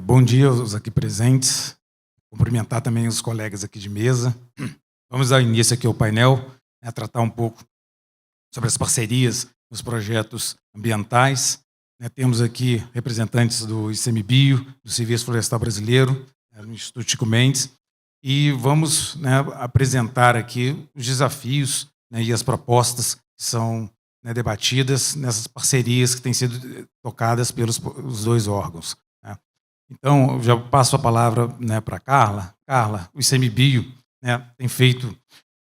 Bom dia aos aqui presentes, cumprimentar também os colegas aqui de mesa. Vamos dar início aqui ao painel, tratar um pouco sobre as parcerias nos projetos ambientais. Temos aqui representantes do ICMBio, do Serviço Florestal Brasileiro, do Instituto Chico Mendes, e vamos apresentar aqui os desafios e as propostas que são debatidas nessas parcerias que têm sido tocadas pelos os dois órgãos. Então, eu já passo a palavra para a Carla. Carla, o ICMBio tem feito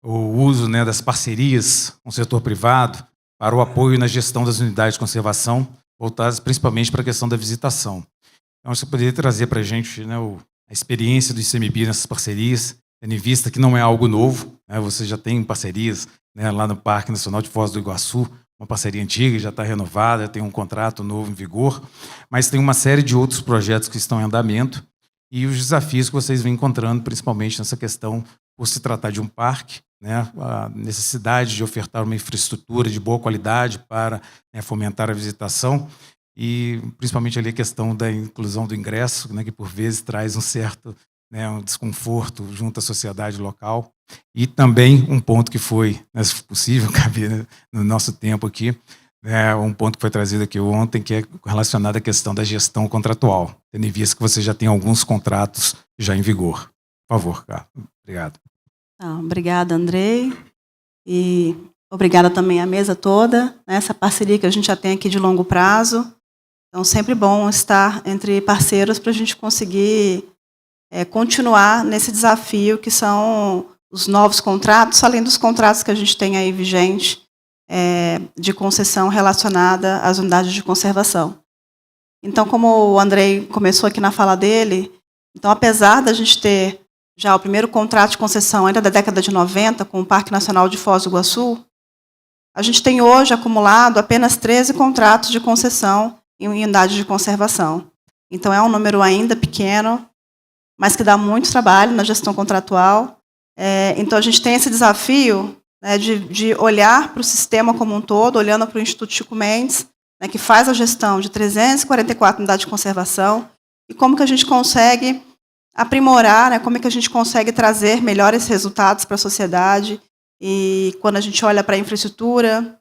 o uso das parcerias com o setor privado para o apoio na gestão das unidades de conservação, voltadas principalmente para a questão da visitação. Então, você poderia trazer para a gente a experiência do ICMBio nessas parcerias, tendo em vista que não é algo novo, você já tem parcerias lá no Parque Nacional de Foz do Iguaçu, uma parceria antiga, já está renovada, tem um contrato novo em vigor, mas tem uma série de outros projetos que estão em andamento e os desafios que vocês vêm encontrando, principalmente nessa questão, por se tratar de um parque, a necessidade de ofertar uma infraestrutura de boa qualidade para fomentar a visitação e, principalmente, ali a questão da inclusão do ingresso, que, por vezes, traz um certo um desconforto junto à sociedade local. E também um ponto que foi, se possível, caber no nosso tempo aqui, um ponto que foi trazido aqui ontem, que é relacionado à questão da gestão contratual, tendo em vista que você já tem alguns contratos já em vigor. Por favor, Carla. Obrigado. Obrigada, Andrei. E obrigada também à mesa toda, essa parceria que a gente já tem aqui de longo prazo. Então, sempre bom estar entre parceiros para a gente conseguir continuar nesse desafio que são os novos contratos, além dos contratos que a gente tem aí vigente de concessão relacionada às unidades de conservação. Então, como o Andrei começou aqui na fala dele, então, apesar da gente ter já o primeiro contrato de concessão ainda da década de 90 com o Parque Nacional de Foz do Iguaçu, a gente tem hoje acumulado apenas 13 contratos de concessão em unidades de conservação. Então, é um número ainda pequeno, mas que dá muito trabalho na gestão contratual. Então, a gente tem esse desafio de olhar para o sistema como um todo, olhando para o Instituto Chico Mendes, que faz a gestão de 344 unidades de conservação, e como que a gente consegue aprimorar, como é que a gente consegue trazer melhores resultados para a sociedade, e quando a gente olha para a infraestrutura,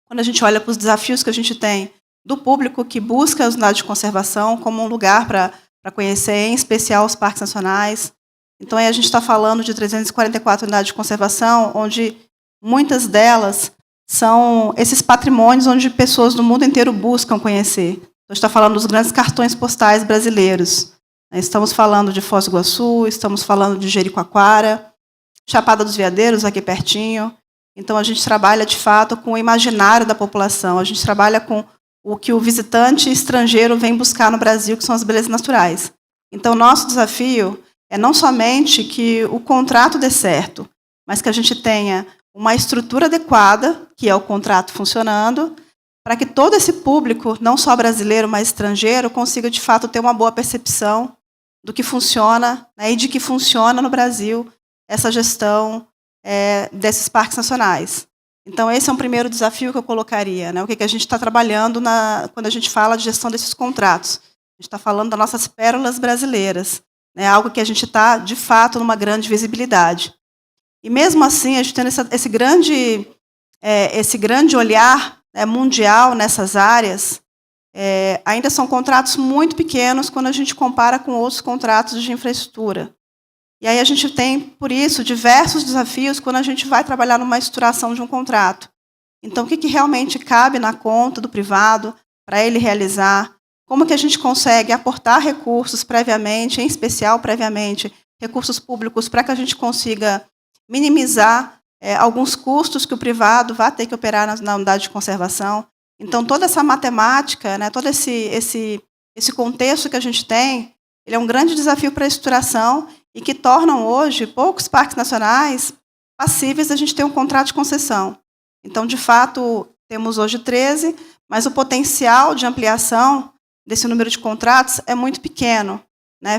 quando a gente olha para os desafios que a gente tem do público que busca as unidades de conservação como um lugar para conhecer, em especial os parques nacionais. Então, aí a gente está falando de 344 unidades de conservação, onde muitas delas são esses patrimônios onde pessoas do mundo inteiro buscam conhecer. Então, a gente está falando dos grandes cartões postais brasileiros. Estamos falando de Foz do Iguaçu, estamos falando de Jericoacoara, Chapada dos Veadeiros, aqui pertinho. Então, a gente trabalha, de fato, com o imaginário da população, a gente trabalha com o que o visitante estrangeiro vem buscar no Brasil, que são as belezas naturais. Então, nosso desafio é não somente que o contrato dê certo, mas que a gente tenha uma estrutura adequada, que é o contrato funcionando, para que todo esse público, não só brasileiro, mas estrangeiro, consiga, de fato, ter uma boa percepção do que funciona e de que funciona no Brasil essa gestão desses parques nacionais. Então, esse é um primeiro desafio que eu colocaria. O que a gente está trabalhando quando a gente fala de gestão desses contratos. A gente está falando das nossas pérolas brasileiras, algo que a gente está, de fato, numa grande visibilidade. E, mesmo assim, a gente tem esse grande olhar mundial nessas áreas, ainda são contratos muito pequenos quando a gente compara com outros contratos de infraestrutura. E aí a gente tem, por isso, diversos desafios quando a gente vai trabalhar numa estruturação de um contrato. Então, o que realmente cabe na conta do privado para ele realizar? Como que a gente consegue aportar recursos previamente, em especial previamente, recursos públicos, para que a gente consiga minimizar alguns custos que o privado vai ter que operar na unidade de conservação. Então, toda essa matemática, todo esse contexto que a gente tem, ele é um grande desafio para a estruturação e que tornam hoje poucos parques nacionais passíveis de a gente ter um contrato de concessão. Então, de fato, temos hoje 13, mas o potencial de ampliação desse número de contratos é muito pequeno,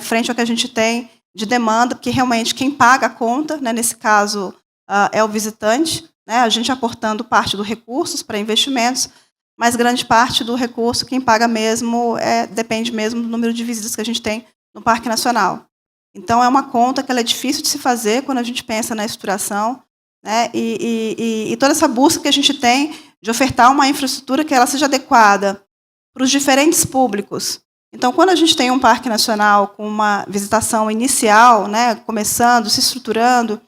frente ao que a gente tem de demanda, porque realmente quem paga a conta, nesse caso, é o visitante, a gente aportando parte dos recursos para investimentos, mas grande parte do recurso, quem paga mesmo, depende mesmo do número de visitas que a gente tem no Parque Nacional. Então, é uma conta que ela é difícil de se fazer quando a gente pensa na estruturação, né? E toda essa busca que a gente tem de ofertar uma infraestrutura que ela seja adequada para os diferentes públicos. Então, quando a gente tem um Parque Nacional com uma visitação inicial, né, começando, se estruturando,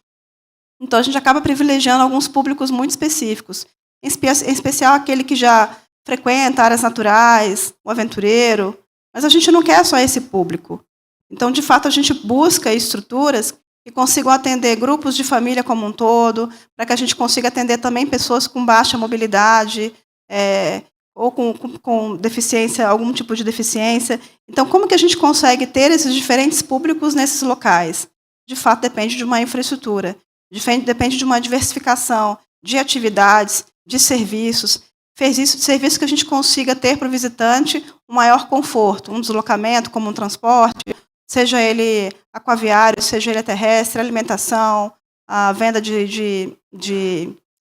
então a gente acaba privilegiando alguns públicos muito específicos, em especial aquele que já frequenta áreas naturais, o aventureiro, mas a gente não quer só esse público. Então, de fato, a gente busca estruturas que consigam atender grupos de família como um todo, para que a gente consiga atender também pessoas com baixa mobilidade, ou com deficiência, algum tipo de deficiência. Então, como que a gente consegue ter esses diferentes públicos nesses locais? De fato, depende de uma infraestrutura, depende de uma diversificação de atividades, de serviços que a gente consiga ter para o visitante um maior conforto, um deslocamento, como um transporte, seja ele aquaviário, seja ele terrestre, alimentação, a venda de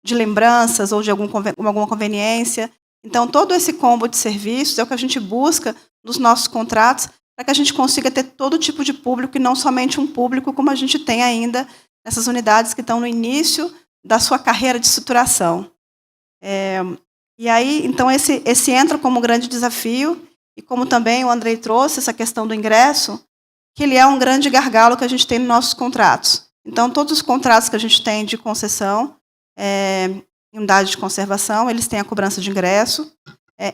lembranças ou de alguma conveniência. Então, todo esse combo de serviços é o que a gente busca nos nossos contratos para que a gente consiga ter todo tipo de público e não somente um público como a gente tem ainda nessas unidades que estão no início da sua carreira de estruturação. E aí, então, esse entra como um grande desafio, e como também o Andrei trouxe, essa questão do ingresso, que ele é um grande gargalo que a gente tem nos nossos contratos. Então, todos os contratos que a gente tem de concessão, em unidade de conservação, eles têm a cobrança de ingresso.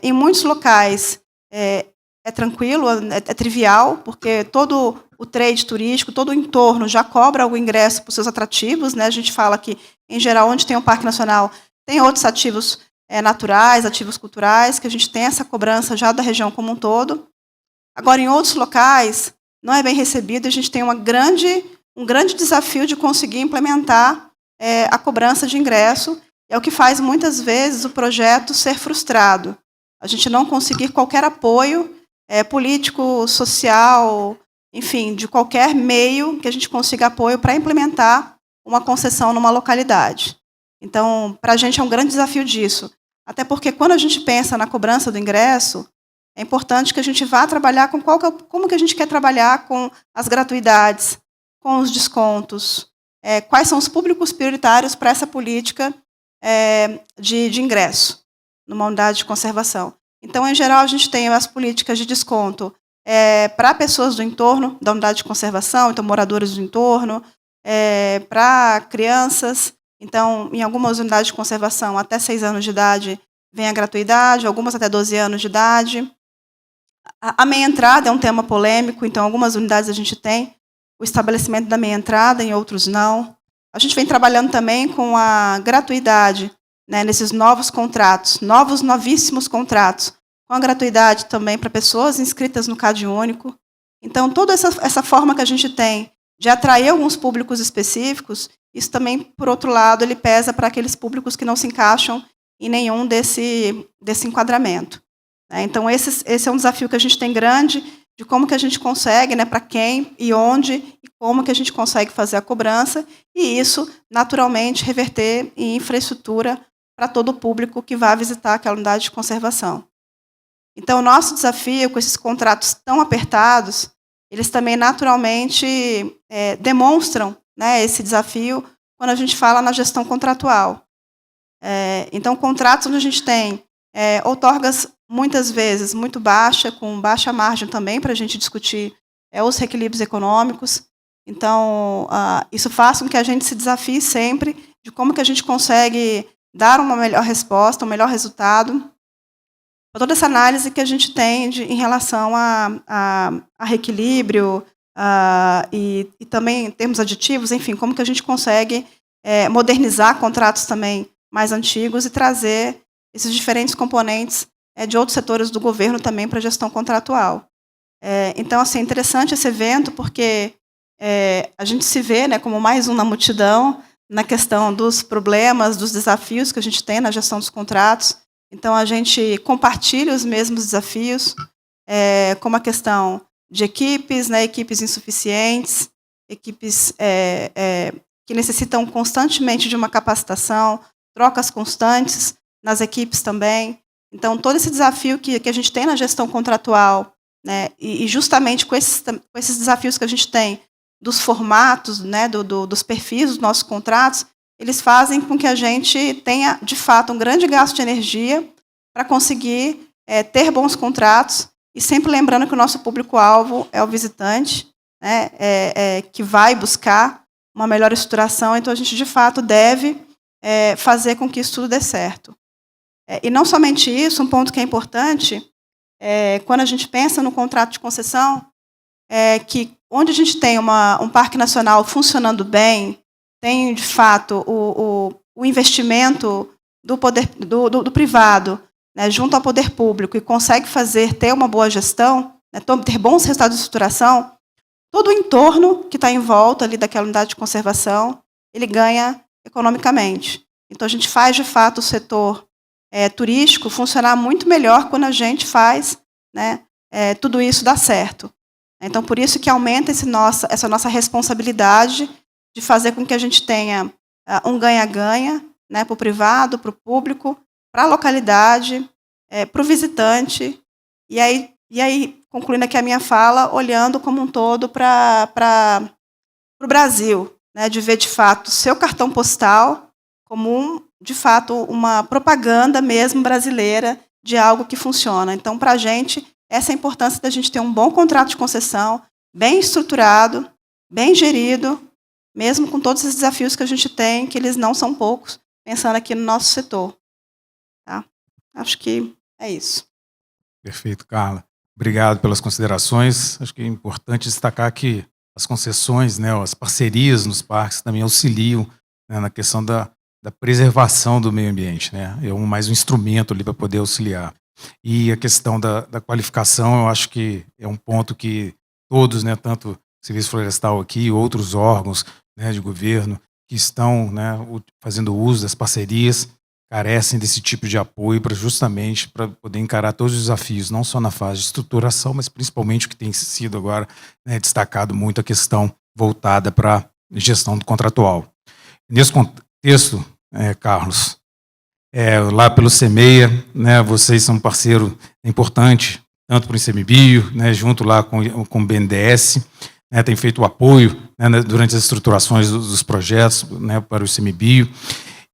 Em muitos locais é tranquilo, é trivial, porque todo o trade turístico, todo o entorno já cobra o ingresso por seus atrativos, né? A gente fala que, em geral, onde tem um parque nacional, tem outros ativos naturais, ativos culturais, que a gente tem essa cobrança já da região como um todo. Agora, em outros locais, não é bem recebido, a gente tem um grande desafio de conseguir implementar a cobrança de ingresso, é o que faz, muitas vezes, o projeto ser frustrado. A gente não conseguir qualquer apoio político, social, enfim, de qualquer meio que a gente consiga apoio para implementar uma concessão numa localidade. Então, para a gente é um grande desafio disso. Até porque, quando a gente pensa na cobrança do ingresso, é importante que a gente vá trabalhar com como que a gente quer trabalhar com as gratuidades, com os descontos, quais são os públicos prioritários para essa política de ingresso numa unidade de conservação. Então, em geral, a gente tem as políticas de desconto para pessoas do entorno da unidade de conservação, então moradores do entorno, para crianças. Então, em algumas unidades de conservação, até 6 anos de idade, vem a gratuidade, algumas até 12 anos de idade. A meia-entrada é um tema polêmico, então, em algumas unidades a gente tem o estabelecimento da meia-entrada, em outros não. A gente vem trabalhando também com a gratuidade, né, nesses novos contratos, novíssimos contratos, com a gratuidade também para pessoas inscritas no CAD único. Então, toda essa forma que a gente tem de atrair alguns públicos específicos, isso também, por outro lado, ele pesa para aqueles públicos que não se encaixam em nenhum desse enquadramento. Então, esse é um desafio que a gente tem grande, de como que a gente consegue, né, para quem e onde, e como que a gente consegue fazer a cobrança, e isso, naturalmente, reverter em infraestrutura para todo o público que vai visitar aquela unidade de conservação. Então, o nosso desafio com esses contratos tão apertados, eles também, naturalmente, demonstram, né, esse desafio quando a gente fala na gestão contratual. Então, contratos onde a gente tem outorgas, muitas vezes, muito baixa, com baixa margem também, para a gente discutir os reequilíbrios econômicos. Então, isso faz com que a gente se desafie sempre de como que a gente consegue dar uma melhor resposta, um melhor resultado, para toda essa análise que a gente tem em relação a reequilíbrio, e também em termos aditivos, enfim, como que a gente consegue modernizar contratos também mais antigos e trazer esses diferentes componentes de outros setores do governo também para a gestão contratual. Então, assim, é interessante esse evento, porque a gente se vê, né, como mais um na multidão, na questão dos problemas, dos desafios que a gente tem na gestão dos contratos. Então, a gente compartilha os mesmos desafios, como a questão de equipes, né, equipes insuficientes, equipes que necessitam constantemente de uma capacitação, trocas constantes nas equipes também. Então, todo esse desafio que a gente tem na gestão contratual, né, e justamente com esses desafios que a gente tem, dos formatos, né, dos perfis dos nossos contratos, eles fazem com que a gente tenha, de fato, um grande gasto de energia para conseguir ter bons contratos, e sempre lembrando que o nosso público-alvo é o visitante, né, que vai buscar uma melhor estruturação, então a gente, de fato, deve fazer com que isso tudo dê certo. E não somente isso, um ponto que é importante, quando a gente pensa no contrato de concessão, que onde a gente tem um parque nacional funcionando bem, tem, de fato, o investimento do privado, né, junto ao poder público, e consegue ter uma boa gestão, né, ter bons resultados de estruturação, todo o entorno que está em volta ali daquela unidade de conservação, ele ganha economicamente. Então, a gente faz, de fato, o setor turístico funcionar muito melhor quando a gente faz, né, tudo isso dar certo. Então, por isso que aumenta essa nossa responsabilidade de fazer com que a gente tenha um ganha-ganha, né, para o privado, para o público, para a localidade, para o visitante, e aí, concluindo aqui a minha fala, olhando como um todo para o Brasil, né, de ver, de fato, o seu cartão postal como, de fato, uma propaganda mesmo brasileira de algo que funciona. Então, para a gente, essa é a importância da gente ter um bom contrato de concessão, bem estruturado, bem gerido, mesmo com todos esses desafios que a gente tem, que eles não são poucos, pensando aqui no nosso setor. Tá? Acho que é isso. Perfeito, Carla. Obrigado pelas considerações. Acho que é importante destacar que as concessões, né, as parcerias nos parques também auxiliam, né, na questão da preservação do meio ambiente, né? É mais um instrumento ali para poder auxiliar. E a questão da qualificação, eu acho que é um ponto que todos, né, tanto o Serviço Florestal aqui e outros órgãos, né, de governo que estão, né, fazendo uso das parcerias, carecem desse tipo de apoio justamente para poder encarar todos os desafios, não só na fase de estruturação, mas principalmente o que tem sido agora, né, destacado muito a questão voltada para a gestão do contratual. Nesse contexto, Carlos, lá pelo CEMEIA, né, vocês são um parceiro importante, tanto para o ICMBio, né, junto lá com o BNDES, né, tem feito o apoio, né, durante as estruturações dos projetos, né, para o ICMBio,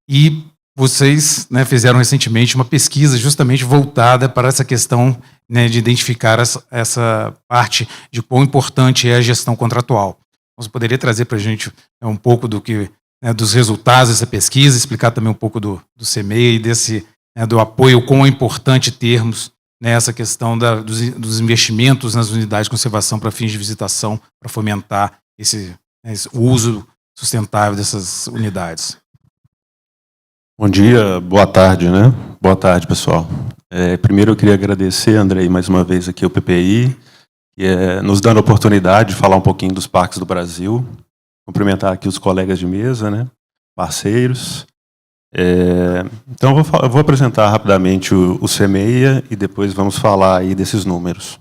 e vocês, né, fizeram recentemente uma pesquisa justamente voltada para essa questão, né, de identificar essa parte de quão importante é a gestão contratual. Você poderia trazer para a gente um pouco do que, né, dos resultados dessa pesquisa, explicar também um pouco do CEMEIA e né, do apoio, quão é importante termos, né, essa questão dos investimentos nas unidades de conservação para fins de visitação, para fomentar o uso sustentável dessas unidades. Bom dia, boa tarde, né? Boa tarde, pessoal. Primeiro eu queria agradecer, Andrei, mais uma vez aqui ao PPI, que nos dando a oportunidade de falar um pouquinho dos parques do Brasil, cumprimentar aqui os colegas de mesa, né? Parceiros. Então eu vou apresentar rapidamente o CEMEIA e depois vamos falar aí desses números.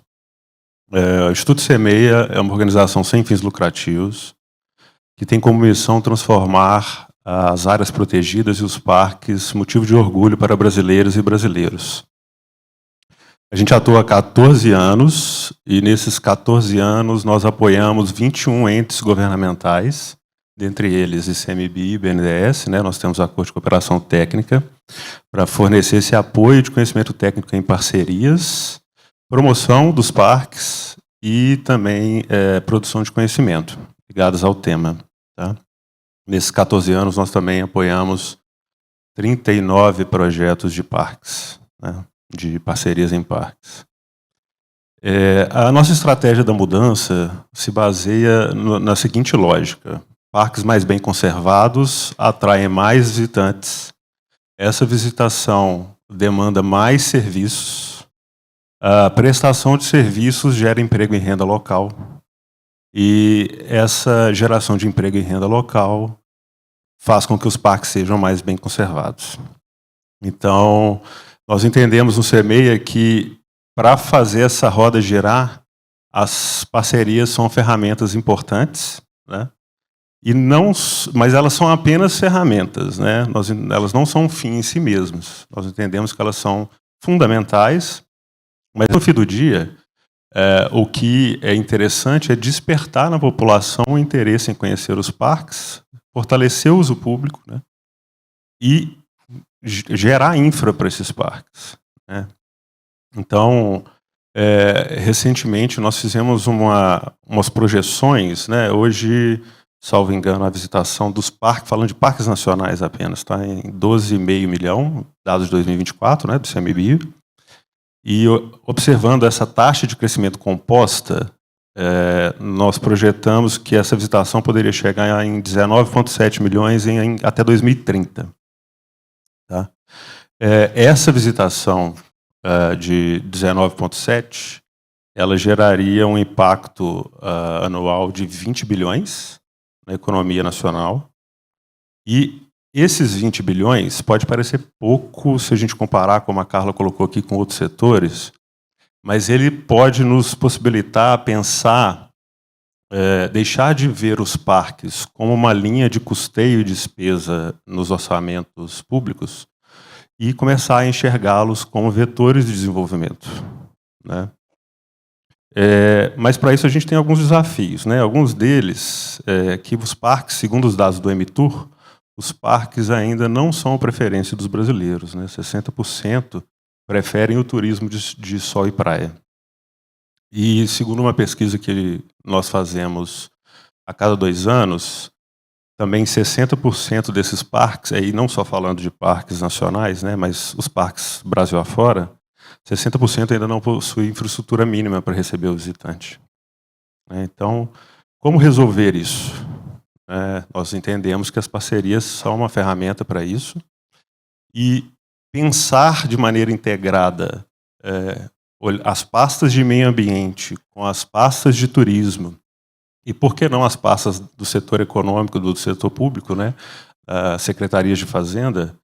O Instituto CEMEIA é uma organização sem fins lucrativos que tem como missão transformar as áreas protegidas e os parques motivo de orgulho para brasileiras e brasileiros. A gente atua há 14 anos e nesses 14 anos nós apoiamos 21 entes governamentais, dentre eles ICMBio e BNDES, né? Nós temos acordo de cooperação técnica para fornecer esse apoio de conhecimento técnico em parcerias, promoção dos parques e também produção de conhecimento ligados ao tema. Tá? Nesses 14 anos, nós também apoiamos 39 projetos de parques, né, de parcerias em parques. A nossa estratégia da mudança se baseia na seguinte lógica. Parques mais bem conservados atraem mais visitantes. Essa visitação demanda mais serviços. A prestação de serviços gera emprego e renda local. E essa geração de emprego e renda local faz com que os parques sejam mais bem conservados. Então, nós entendemos no CEMEIA que, para fazer essa roda girar, as parcerias são ferramentas importantes, né? Mas elas são apenas ferramentas, né? Elas não são um fim em si mesmas. Nós entendemos que elas são fundamentais, mas no fim do dia, o que é interessante é despertar na população o interesse em conhecer os parques, fortalecer o uso público, né, e gerar infra para esses parques, né. Então, recentemente nós fizemos umas projeções, né, hoje, salvo engano, a visitação dos parques, falando de parques nacionais apenas, está em 12,5 milhão, dados de 2024, né, do CMBio, e observando essa taxa de crescimento composta, nós projetamos que essa visitação poderia chegar em 19,7 milhões até 2030. Tá? Essa visitação de 19,7, ela geraria um impacto anual de 20 bilhões na economia nacional. E esses 20 bilhões pode parecer pouco se a gente comparar, como a Carla colocou aqui, com outros setores, mas ele pode nos possibilitar pensar, deixar de ver os parques como uma linha de custeio e despesa nos orçamentos públicos e começar a enxergá-los como vetores de desenvolvimento, né? Mas para isso a gente tem alguns desafios, né? Alguns deles, que os parques, segundo os dados do Emitur, os parques ainda não são a preferência dos brasileiros, né? 60% preferem o turismo de sol e praia. E segundo uma pesquisa que nós fazemos a cada 2 anos, também 60% desses parques, aí não só falando de parques nacionais, né, mas os parques Brasil afora, 60% ainda não possuem infraestrutura mínima para receber o visitante. Então, como resolver isso? Nós entendemos que as parcerias são uma ferramenta para isso, e pensar de maneira integrada as pastas de meio ambiente com as pastas de turismo, e por que não as pastas do setor econômico, do setor público, né, secretarias de fazenda,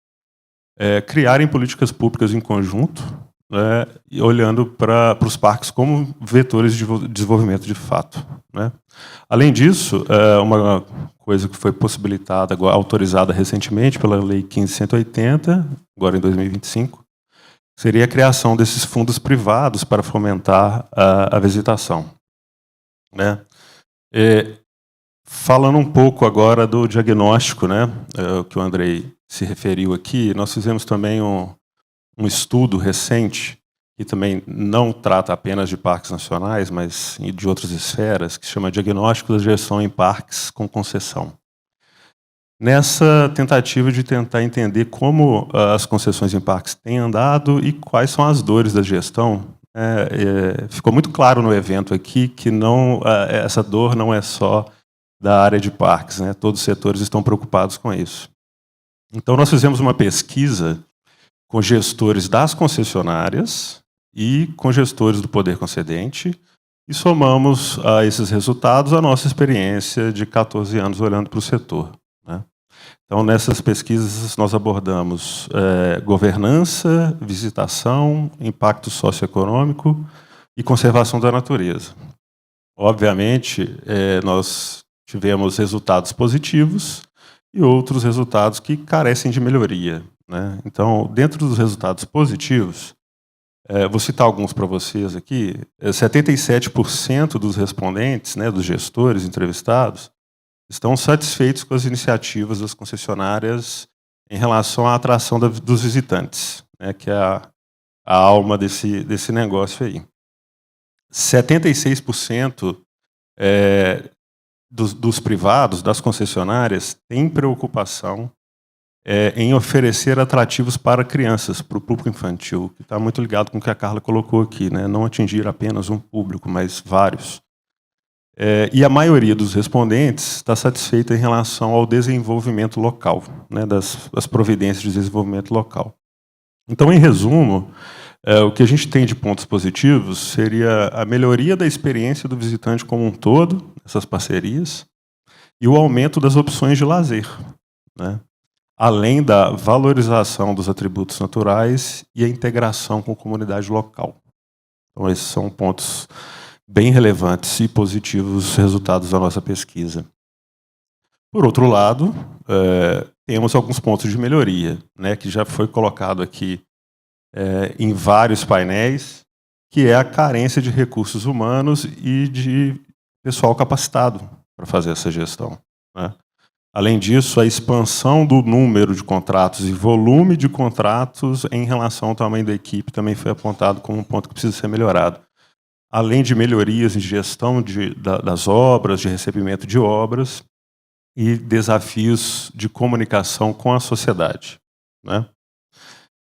criarem políticas públicas em conjunto, né, e olhando para os parques como vetores de desenvolvimento de fato, né. Além disso, uma coisa que foi possibilitada, autorizada recentemente pela Lei 15.180, agora em 2025, seria a criação desses fundos privados para fomentar a visitação, né. Falando um pouco agora do diagnóstico, né, que o Andrei se referiu aqui, nós fizemos também um estudo recente, que também não trata apenas de parques nacionais, mas de outras esferas, que se chama Diagnóstico da Gestão em Parques com Concessão. Nessa tentativa de tentar entender como as concessões em parques têm andado e quais são as dores da gestão, ficou muito claro no evento aqui que essa dor não é só da área de parques, né? Todos os setores estão preocupados com isso. Então, nós fizemos uma pesquisa com gestores das concessionárias e com gestores do poder concedente e somamos a esses resultados a nossa experiência de 14 anos olhando para o setor, né? Então, nessas pesquisas, nós abordamos governança, visitação, impacto socioeconômico e conservação da natureza. Obviamente, nós tivemos resultados positivos e outros resultados que carecem de melhoria, né? Então, dentro dos resultados positivos, vou citar alguns para vocês aqui. 77% dos respondentes, né, dos gestores entrevistados, estão satisfeitos com as iniciativas das concessionárias em relação à atração dos visitantes, né, que é a alma desse negócio aí. 76% dos privados, das concessionárias, têm preocupação em oferecer atrativos para crianças, para o público infantil, que está muito ligado com o que a Carla colocou aqui, né, não atingir apenas um público, mas vários. E a maioria dos respondentes está satisfeita em relação ao desenvolvimento local, né, das providências de desenvolvimento local. Então, em resumo, o que a gente tem de pontos positivos seria a melhoria da experiência do visitante como um todo, essas parcerias, e o aumento das opções de lazer, né, além da valorização dos atributos naturais e a integração com a comunidade local. Então, esses são pontos bem relevantes e positivos resultados da nossa pesquisa. Por outro lado, temos alguns pontos de melhoria, né, que já foi colocado aqui em vários painéis, que é a carência de recursos humanos e de pessoal capacitado para fazer essa gestão, né? Além disso, a expansão do número de contratos e volume de contratos em relação ao tamanho da equipe também foi apontado como um ponto que precisa ser melhorado. Além de melhorias em gestão das obras, de recebimento de obras e desafios de comunicação com a sociedade, né?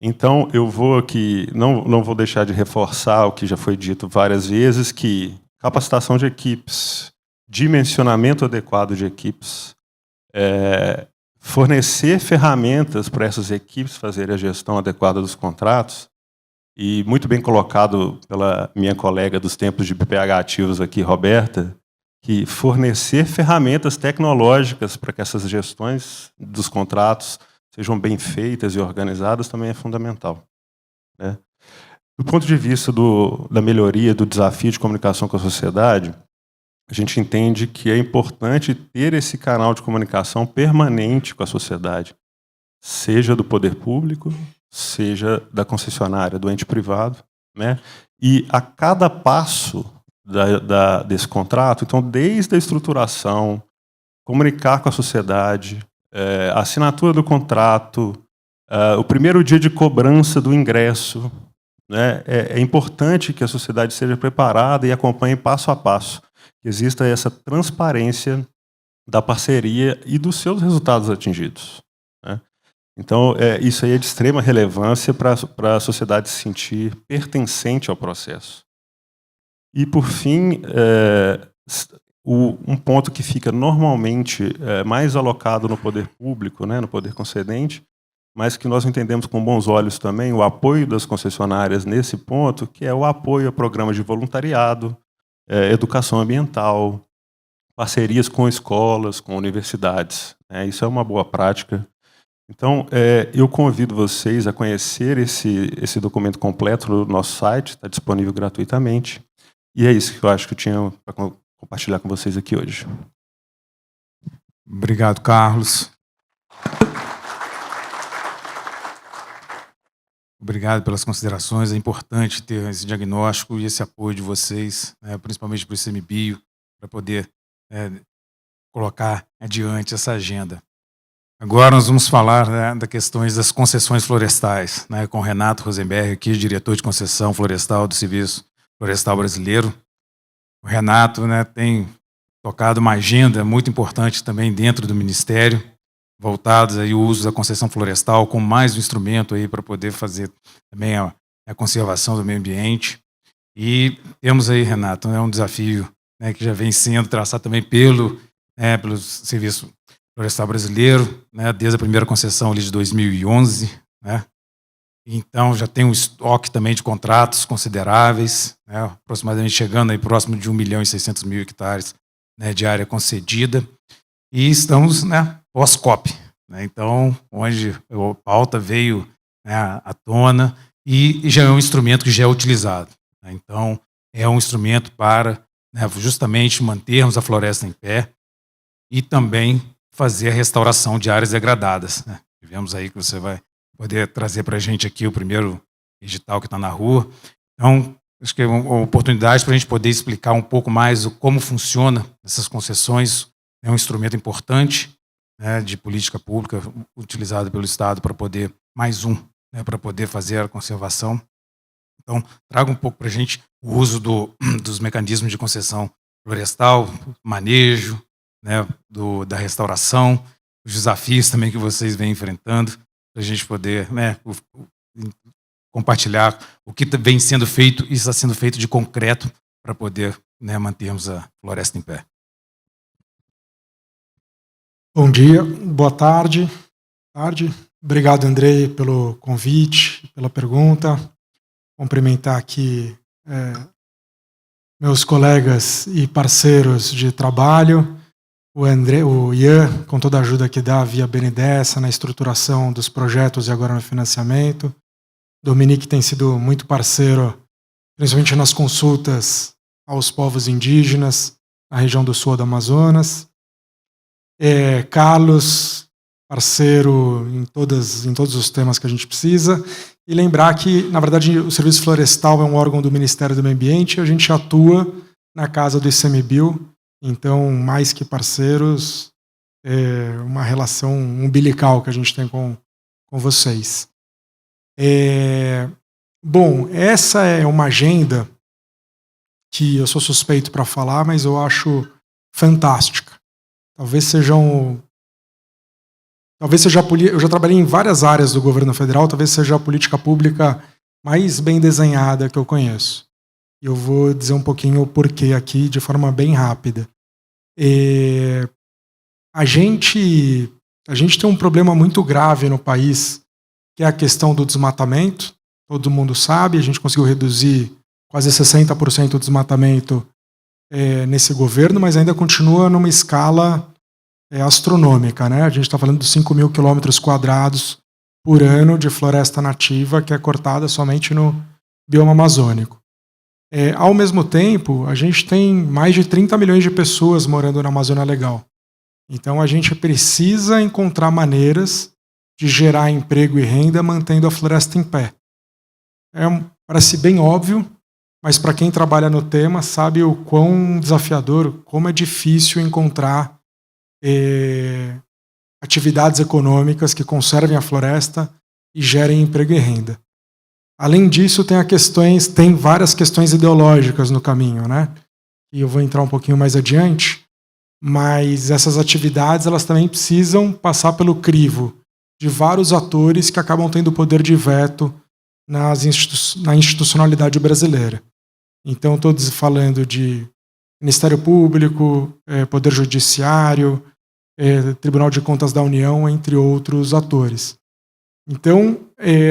Então, eu vou aqui, não vou deixar de reforçar o que já foi dito várias vezes, que capacitação de equipes, dimensionamento adequado de equipes, fornecer ferramentas para essas equipes fazerem a gestão adequada dos contratos, e muito bem colocado pela minha colega dos tempos de PPH ativos aqui, Roberta, que fornecer ferramentas tecnológicas para que essas gestões dos contratos sejam bem feitas e organizadas também é fundamental, né? Do ponto de vista da melhoria, do desafio de comunicação com a sociedade, a gente entende que é importante ter esse canal de comunicação permanente com a sociedade, seja do poder público, seja da concessionária, do ente privado, né? E a cada passo desse contrato, então, desde a estruturação, comunicar com a sociedade, a assinatura do contrato, o primeiro dia de cobrança do ingresso, né? É importante que a sociedade seja preparada e acompanhe passo a passo, que exista essa transparência da parceria e dos seus resultados atingidos, né? Então, isso aí é de extrema relevância para a sociedade se sentir pertencente ao processo. E, por fim, um ponto que fica normalmente mais alocado no poder público, né, no poder concedente, mas que nós entendemos com bons olhos também o apoio das concessionárias nesse ponto, que é o apoio a programas de voluntariado, educação ambiental, parcerias com escolas, com universidades, né? Isso é uma boa prática. Então, eu convido vocês a conhecer esse documento completo no nosso site, está disponível gratuitamente. E é isso que eu acho que eu tinha para compartilhar com vocês aqui hoje. Obrigado, Carlos. Obrigado pelas considerações. É importante ter esse diagnóstico e esse apoio de vocês, né, principalmente para o ICMBio, para poder colocar adiante essa agenda. Agora nós vamos falar, né, das questões das concessões florestais, né, com Renato Rosenberg, aqui, diretor de concessão florestal do Serviço Florestal Brasileiro. O Renato, né, tem tocado uma agenda muito importante também dentro do Ministério, voltados aí ao uso da concessão florestal como mais um instrumento aí para poder fazer também a conservação do meio ambiente. E temos aí, Renato, né, um desafio, né, que já vem sendo traçado também pelo Serviço Florestal Brasileiro, né, desde a primeira concessão ali de 2011, né? Então já tem um estoque também de contratos consideráveis, né, aproximadamente chegando aí próximo de 1.600.000 hectares, né, de área concedida, e estamos, né, pós-COP, né, então onde a pauta veio, né, à tona e já é um instrumento que já é utilizado, né, então é um instrumento para, né, justamente mantermos a floresta em pé e também fazer a restauração de áreas degradadas, né. Tivemos aí que você vai poder trazer para a gente aqui o primeiro edital que está na rua. Então, acho que é uma oportunidade para a gente poder explicar um pouco mais como funciona essas concessões. É um instrumento importante, né, de política pública utilizado pelo Estado para poder, mais um, né, para poder fazer a conservação. Então, traga um pouco para a gente o uso dos mecanismos de concessão florestal, manejo, né, da restauração, os desafios também que vocês vêm enfrentando, para a gente poder, né, compartilhar o que vem sendo feito e está sendo feito de concreto para poder, né, mantermos a floresta em pé. Bom dia, boa tarde. Obrigado, Andrei, pelo convite, pela pergunta. Cumprimentar aqui meus colegas e parceiros de trabalho, o Ian, com toda a ajuda que dá via BNDES na estruturação dos projetos e agora no financiamento. Dominique tem sido muito parceiro, principalmente nas consultas aos povos indígenas na região do sul do Amazonas. Carlos, parceiro em todos os temas que a gente precisa. E lembrar que, na verdade, o Serviço Florestal é um órgão do Ministério do Meio Ambiente e a gente atua na casa do ICMBio, então, mais que parceiros, é uma relação umbilical que a gente tem com vocês. Bom, essa é uma agenda que eu sou suspeito para falar, mas eu acho fantástica. Talvez seja eu já trabalhei em várias áreas do governo federal, talvez seja a política pública mais bem desenhada que eu conheço. E eu vou dizer um pouquinho o porquê aqui, de forma bem rápida. A gente tem um problema muito grave no país, que é a questão do desmatamento. Todo mundo sabe, a gente conseguiu reduzir quase 60% do desmatamento nesse governo, mas ainda continua numa escala astronômica, né? A gente está falando de 5.000 quilômetros quadrados por ano de floresta nativa que é cortada somente no bioma amazônico. Ao mesmo tempo, a gente tem mais de 30 milhões de pessoas morando na Amazônia Legal. Então a gente precisa encontrar maneiras de gerar emprego e renda mantendo a floresta em pé. Parece bem óbvio, mas para quem trabalha no tema sabe o quão desafiador, como é difícil encontrar atividades econômicas que conservem a floresta e gerem emprego e renda. Além disso, tem várias questões ideológicas no caminho, né? E eu vou entrar um pouquinho mais adiante, mas essas atividades elas também precisam passar pelo crivo de vários atores que acabam tendo poder de veto na institucionalidade brasileira. Então, estou falando de Ministério Público, Poder Judiciário, Tribunal de Contas da União, entre outros atores. Então,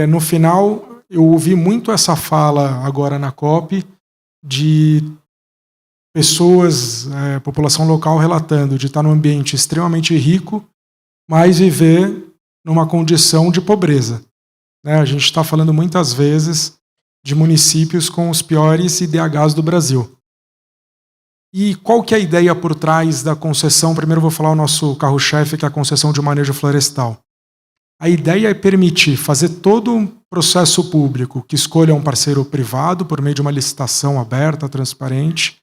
no final, eu ouvi muito essa fala agora na COP de pessoas, população local relatando de estar num ambiente extremamente rico, mas viver numa condição de pobreza. A gente está falando muitas vezes de municípios com os piores IDHs do Brasil. E qual que é a ideia por trás da concessão? Primeiro eu vou falar o nosso carro-chefe, que é a concessão de manejo florestal. A ideia é permitir fazer todo um processo público que escolha um parceiro privado por meio de uma licitação aberta, transparente.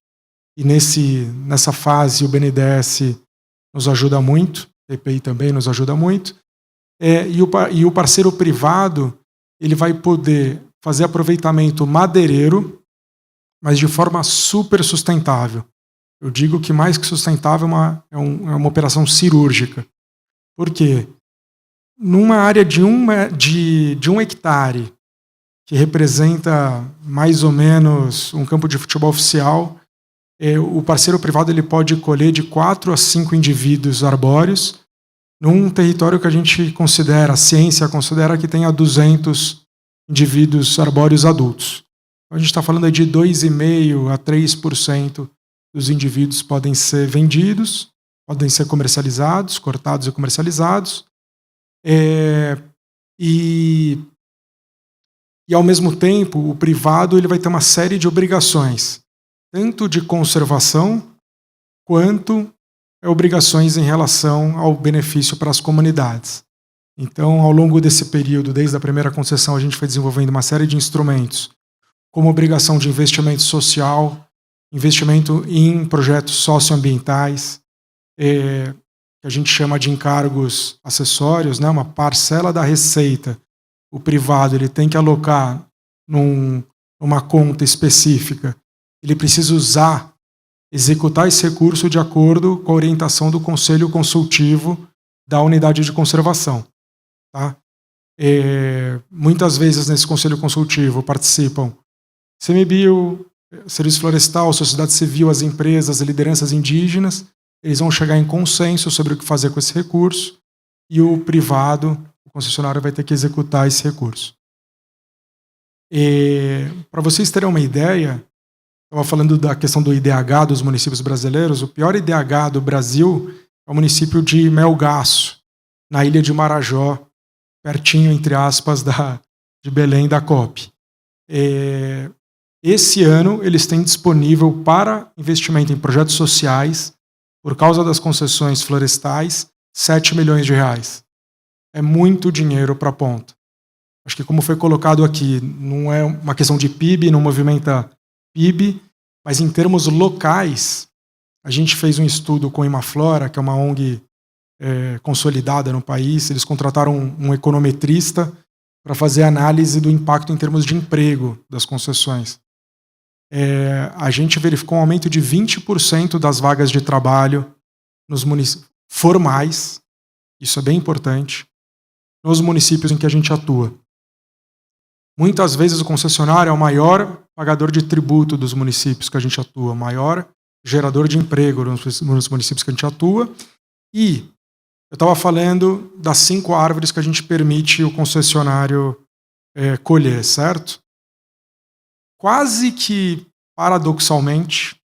E nessa fase o BNDES nos ajuda muito, a EPI também nos ajuda muito. E o parceiro privado ele vai poder fazer aproveitamento madeireiro, mas de forma super sustentável. Eu digo que mais que sustentável é uma operação cirúrgica. Por quê? Numa área de um hectare, que representa mais ou menos um campo de futebol oficial, o parceiro privado ele pode colher de 4 a 5 indivíduos arbóreos num território que a ciência considera que tenha 200 indivíduos arbóreos adultos. A gente está falando de 2,5% a 3% dos indivíduos podem ser vendidos, podem ser comercializados, cortados e comercializados. E ao mesmo tempo, o privado ele vai ter uma série de obrigações, tanto de conservação, quanto obrigações em relação ao benefício para as comunidades. Então, ao longo desse período, desde a primeira concessão, a gente foi desenvolvendo uma série de instrumentos, como obrigação de investimento social, investimento em projetos socioambientais, que a gente chama de encargos acessórios, né? Uma parcela da receita. O privado ele tem que alocar numa conta específica. Ele precisa executar esse recurso de acordo com a orientação do Conselho Consultivo da Unidade de Conservação. Tá? Muitas vezes nesse Conselho Consultivo participam ICMBio, Serviço Florestal, sociedade civil, as empresas, as lideranças indígenas. Eles vão chegar em consenso sobre o que fazer com esse recurso e o privado, o concessionário, vai ter que executar esse recurso. Para vocês terem uma ideia, estava falando da questão do IDH dos municípios brasileiros. O pior IDH do Brasil é o município de Melgaço, na ilha de Marajó, pertinho, entre aspas, de Belém, da COP. Esse ano, eles têm disponível para investimento em projetos sociais, por causa das concessões florestais, R$ 7 milhões. É muito dinheiro para a ponta. Acho que, como foi colocado aqui, não é uma questão de PIB, não movimenta PIB, mas em termos locais, a gente fez um estudo com a Imaflora, que é uma ONG consolidada no país. Eles contrataram um econometrista para fazer análise do impacto em termos de emprego das concessões. A gente verificou um aumento de 20% das vagas de trabalho nos municípios formais, isso é bem importante, nos municípios em que a gente atua. Muitas vezes o concessionário é o maior pagador de tributo dos municípios que a gente atua, o maior gerador de emprego nos municípios que a gente atua. E eu estava falando das 5 árvores que a gente permite o concessionário colher, certo? Quase que paradoxalmente,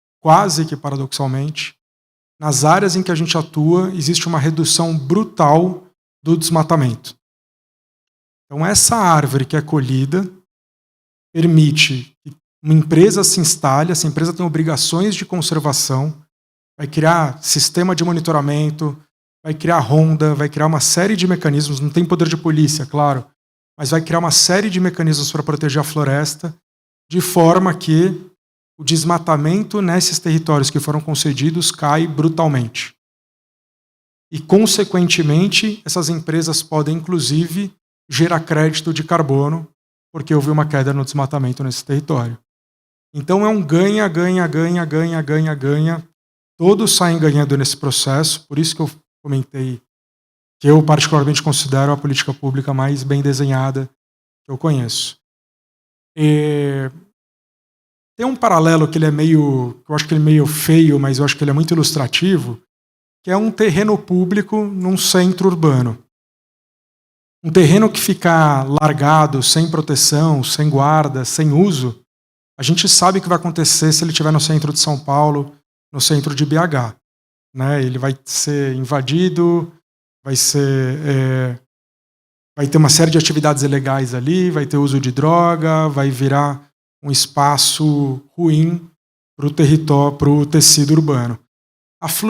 nas áreas em que a gente atua, existe uma redução brutal do desmatamento. Então, essa árvore que é colhida permite que uma empresa se instale, essa empresa tem obrigações de conservação, vai criar sistema de monitoramento, vai criar ronda, vai criar uma série de mecanismos, não tem poder de polícia, claro, mas vai criar uma série de mecanismos para proteger a floresta, de forma que o desmatamento nesses territórios que foram concedidos cai brutalmente. E, consequentemente, essas empresas podem, inclusive, gerar crédito de carbono, porque houve uma queda no desmatamento nesse território. Então, é um ganha, ganha, ganha, ganha, ganha, ganha. Todos saem ganhando nesse processo, por isso que eu comentei que eu particularmente considero a política pública mais bem desenhada que eu conheço. Tem um paralelo que eu acho que ele é meio feio, mas eu acho que ele é muito ilustrativo, que é um terreno público num centro urbano. Um terreno que ficar largado, sem proteção, sem guarda, sem uso, a gente sabe o que vai acontecer se ele estiver no centro de São Paulo, no centro de BH. Né? Ele vai ser invadido, vai ter uma série de atividades ilegais ali, vai ter uso de droga, vai virar um espaço ruim para o tecido urbano.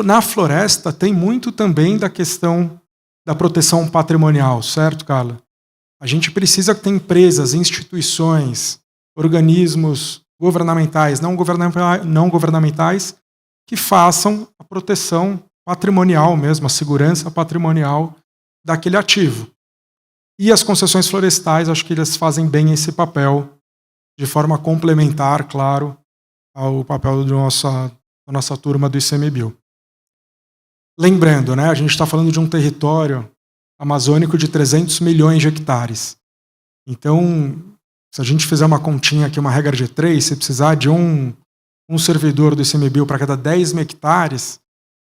Na floresta tem muito também da questão da proteção patrimonial, certo, Carla? A gente precisa ter empresas, instituições, organismos governamentais, não governamentais, que façam a proteção patrimonial mesmo, a segurança patrimonial daquele ativo. E as concessões florestais, acho que eles fazem bem esse papel, de forma complementar, claro, ao papel da nossa turma do ICMBio. Lembrando, né, a gente está falando de um território amazônico de 300 milhões de hectares. Então, se a gente fizer uma continha aqui, uma regra de 3, se precisar de um servidor do ICMBio para cada 10 mil hectares,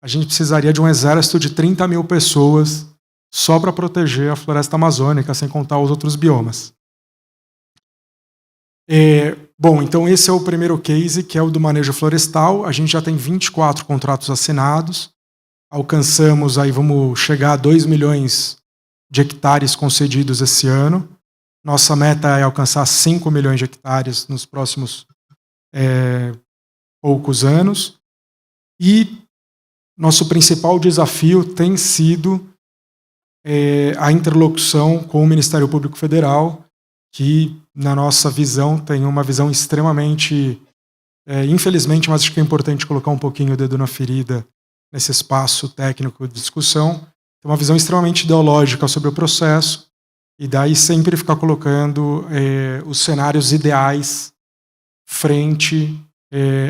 a gente precisaria de um exército de 30 mil pessoas só para proteger a floresta amazônica, sem contar os outros biomas. Bom, então esse é o primeiro case, que é o do manejo florestal. A gente já tem 24 contratos assinados. Alcançamos, aí vamos chegar a 2 milhões de hectares concedidos esse ano. Nossa meta é alcançar 5 milhões de hectares nos próximos poucos anos. E nosso principal desafio tem sido a interlocução com o Ministério Público Federal, que, na nossa visão, tem uma visão extremamente, infelizmente, mas acho que é importante colocar um pouquinho o dedo na ferida nesse espaço técnico de discussão, tem uma visão extremamente ideológica sobre o processo, e daí sempre ficar colocando os cenários ideais frente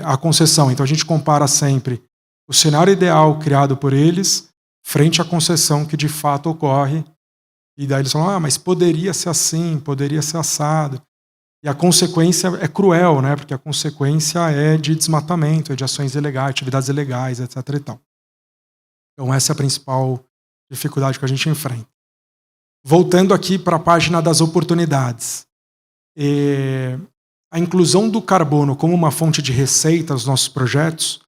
à concessão. Então a gente compara sempre o cenário ideal criado por eles frente à concessão que de fato ocorre, e daí eles falam, mas poderia ser assim, poderia ser assado. E a consequência é cruel, né? Porque a consequência é de desmatamento, é de ações ilegais, atividades ilegais, etc. e tal. Então essa é a principal dificuldade que a gente enfrenta. Voltando aqui para a página das oportunidades. A inclusão do carbono como uma fonte de receita aos nossos projetos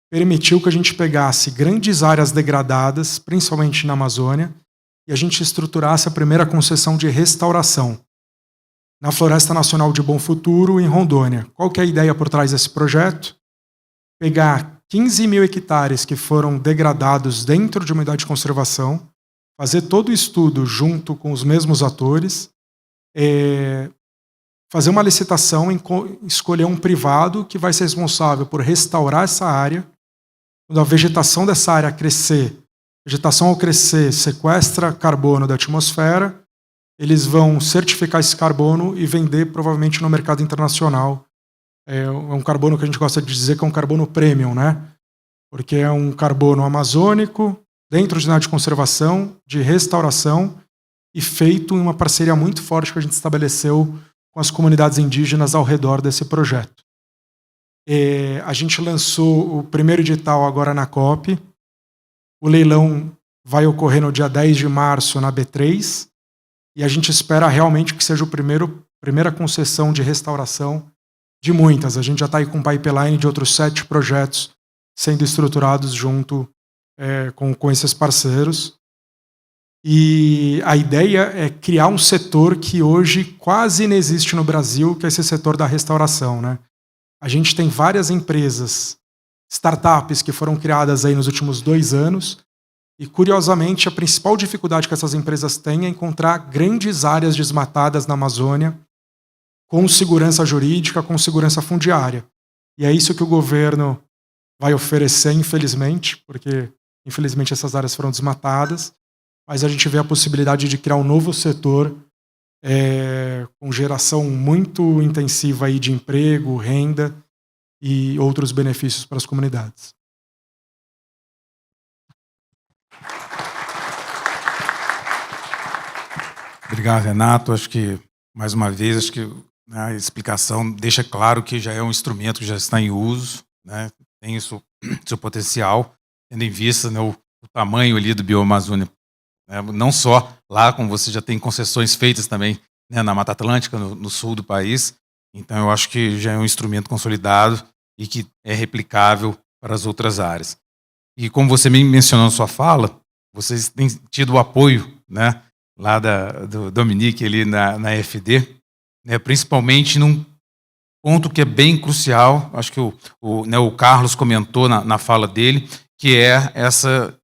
permitiu que a gente pegasse grandes áreas degradadas, principalmente na Amazônia, e a gente estruturasse a primeira concessão de restauração na Floresta Nacional de Bom Futuro, em Rondônia. Qual que é a ideia por trás desse projeto? Pegar 15 mil hectares que foram degradados dentro de uma unidade de conservação, fazer todo o estudo junto com os mesmos atores, fazer uma licitação em escolher um privado que vai ser responsável por restaurar essa área. Quando a vegetação dessa área crescer, a vegetação ao crescer sequestra carbono da atmosfera, eles vão certificar esse carbono e vender provavelmente no mercado internacional. É um carbono que a gente gosta de dizer que é um carbono premium, né? Porque é um carbono amazônico, dentro de área de conservação, de restauração, e feito em uma parceria muito forte que a gente estabeleceu com as comunidades indígenas ao redor desse projeto. A gente lançou o primeiro edital agora na COP. O leilão vai ocorrer no dia 10 de março na B3, e a gente espera realmente que seja a primeira concessão de restauração de muitas. A gente já está aí com um pipeline de outros 7 projetos sendo estruturados junto com esses parceiros. E a ideia é criar um setor que hoje quase inexiste no Brasil, que é esse setor da restauração, né? A gente tem várias empresas, startups, que foram criadas aí nos últimos 2 anos, e, curiosamente, a principal dificuldade que essas empresas têm é encontrar grandes áreas desmatadas na Amazônia com segurança jurídica, com segurança fundiária. E é isso que o governo vai oferecer, infelizmente, porque, infelizmente, essas áreas foram desmatadas, mas a gente vê a possibilidade de criar um novo setor com geração muito intensiva aí de emprego, renda e outros benefícios para as comunidades. Obrigado, Renato. Acho que, mais uma vez, a explicação deixa claro que já é um instrumento que já está em uso, né? Tem seu potencial, tendo em vista, né, o tamanho ali do Bioamazônia. Não só lá, como você já tem concessões feitas também, né, na Mata Atlântica, no sul do país. Então, eu acho que já é um instrumento consolidado e que é replicável para as outras áreas. E como você me mencionou na sua fala, vocês têm tido o apoio, né, lá do Dominique ali na FD, né, principalmente num ponto que é bem crucial, acho que o Carlos comentou na fala dele, que é essa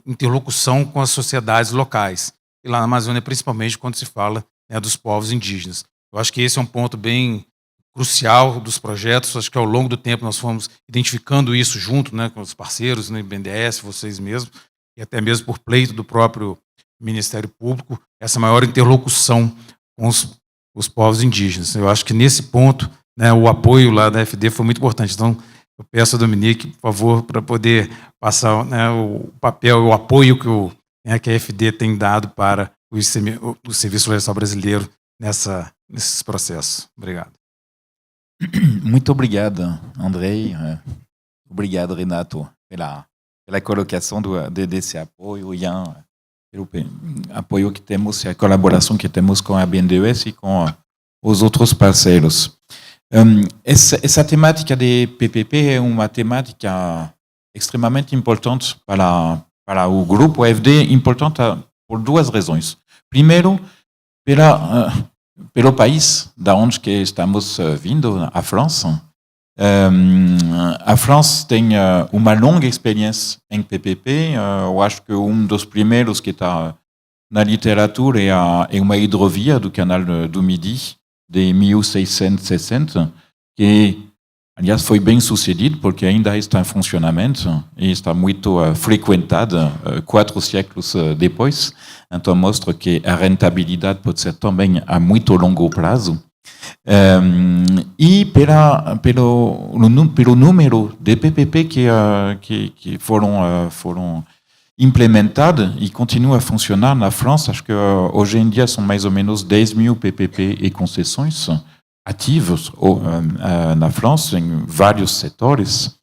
interlocução com as sociedades locais. E lá na Amazônia, principalmente, quando se fala, né, dos povos indígenas. Eu acho que esse é um ponto bem crucial dos projetos. Acho que ao longo do tempo nós fomos identificando isso junto, né, com os parceiros, né, BNDES, vocês mesmos, e até mesmo por pleito do próprio Ministério Público, essa maior interlocução com os povos indígenas. Eu acho que nesse ponto, né, o apoio lá da FD foi muito importante. Então, eu peço a Dominique, por favor, para poder passar, né, o papel, o apoio que a FD tem dado para o Serviço Florestal Brasileiro nesses processos. Obrigado. Muito obrigado, Andrei. Obrigado, Renato, pela colocação desse apoio, Ian, pelo apoio que temos e a colaboração que temos com a BNDES e com os outros parceiros. Essa temática de PPP é uma temática extremamente importante para o grupo FD, importante por 2 razões. Primeiro, pelo país da onde que estamos vindo, a França. A França tem uma longa experiência em PPP. Eu acho que dos primeiros que está na literatura é uma hidrovia do Canal do Midi, de 1660, que, aliás, foi bem sucedido, porque ainda está em funcionamento e está muito frequentada 4 séculos depois. Então, mostra que a rentabilidade pode ser também a muito longo prazo. E pelo número de PPP que foram implementadas e continuam a funcionar na França. Acho que hoje em dia são mais ou menos 10.000 PPP e concessões ativos na França, em vários setores,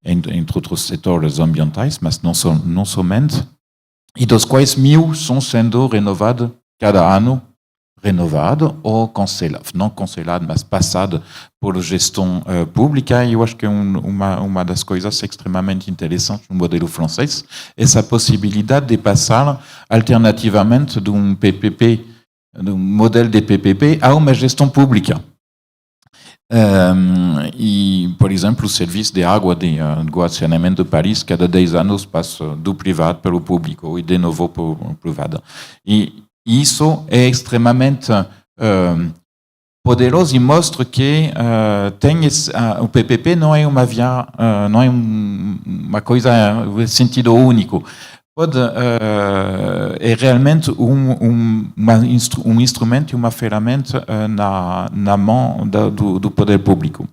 entre outros setores ambientais, mas não somente, e dos quais 1.000 estão sendo renovados cada ano, ou cancelado, não cancelado, mas passado por gestão pública. E eu acho que é uma das coisas extremamente interessantes no modelo francês, essa possibilidade de passar alternativamente de um PPP, de um modelo de PPP a uma gestão pública. E, por exemplo, o serviço de água de saneamento de Paris, cada 10 anos passa do privado para o público e de novo para o privado. E isso é extremamente poderoso e mostra que o PPP não é uma via, não é uma coisa sentido único. É realmente um instrumento e uma ferramenta na mão do poder público.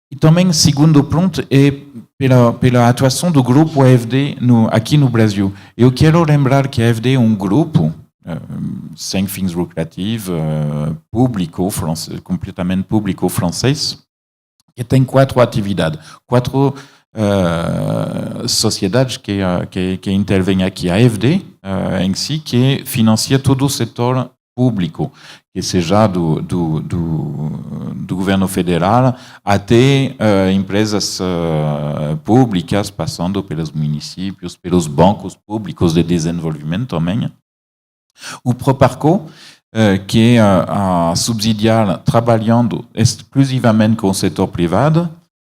E também, segundo ponto, é pela atuação do grupo AFD aqui no Brasil. Eu quero lembrar que a AFD é um grupo sem fins lucrativos, público, completamente público francês, que tem 4 atividades, 4 sociedades que intervêm aqui. A AFD em si, que financia todo o setor público, que seja do governo federal até empresas públicas, passando pelos municípios, pelos bancos públicos de desenvolvimento também. O Proparco, que é a subsidiária trabalhando exclusivamente com o setor privado.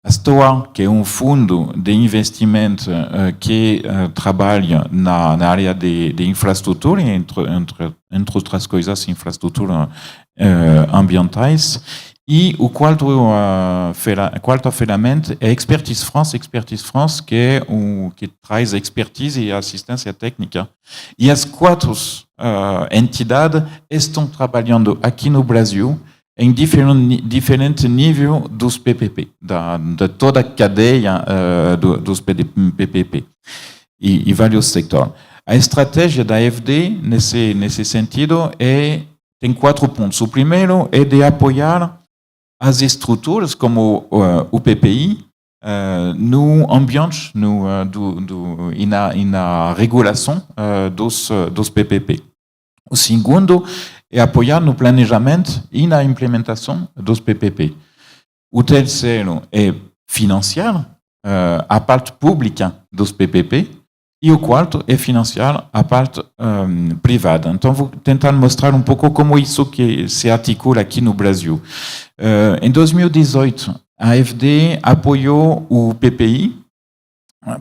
A STOA, que é um fundo de investimento que trabalha na área de infraestrutura, entre outras coisas, infraestrutura ambientais. E o quarta ferramenta é Expertise France, que traz expertise e assistência técnica. E as 4 entidades estão trabalhando aqui no Brasil em diferente nível dos PPP, de toda a cadeia dos PPP e vários setores. A estratégia da AFD, nesse sentido, tem 4 pontos. O primeiro é de apoiar as estruturas como o PPI no ambiente e na regulação dos PPP. O segundo é apoiar no planejamento e na implementação dos PPP. O terceiro é financiar a parte pública dos PPP. E o quarto é financiar a parte privada. Então, vou tentar mostrar um pouco como isso que se articula aqui no Brasil. Em 2018, a AFD apoiou o PPI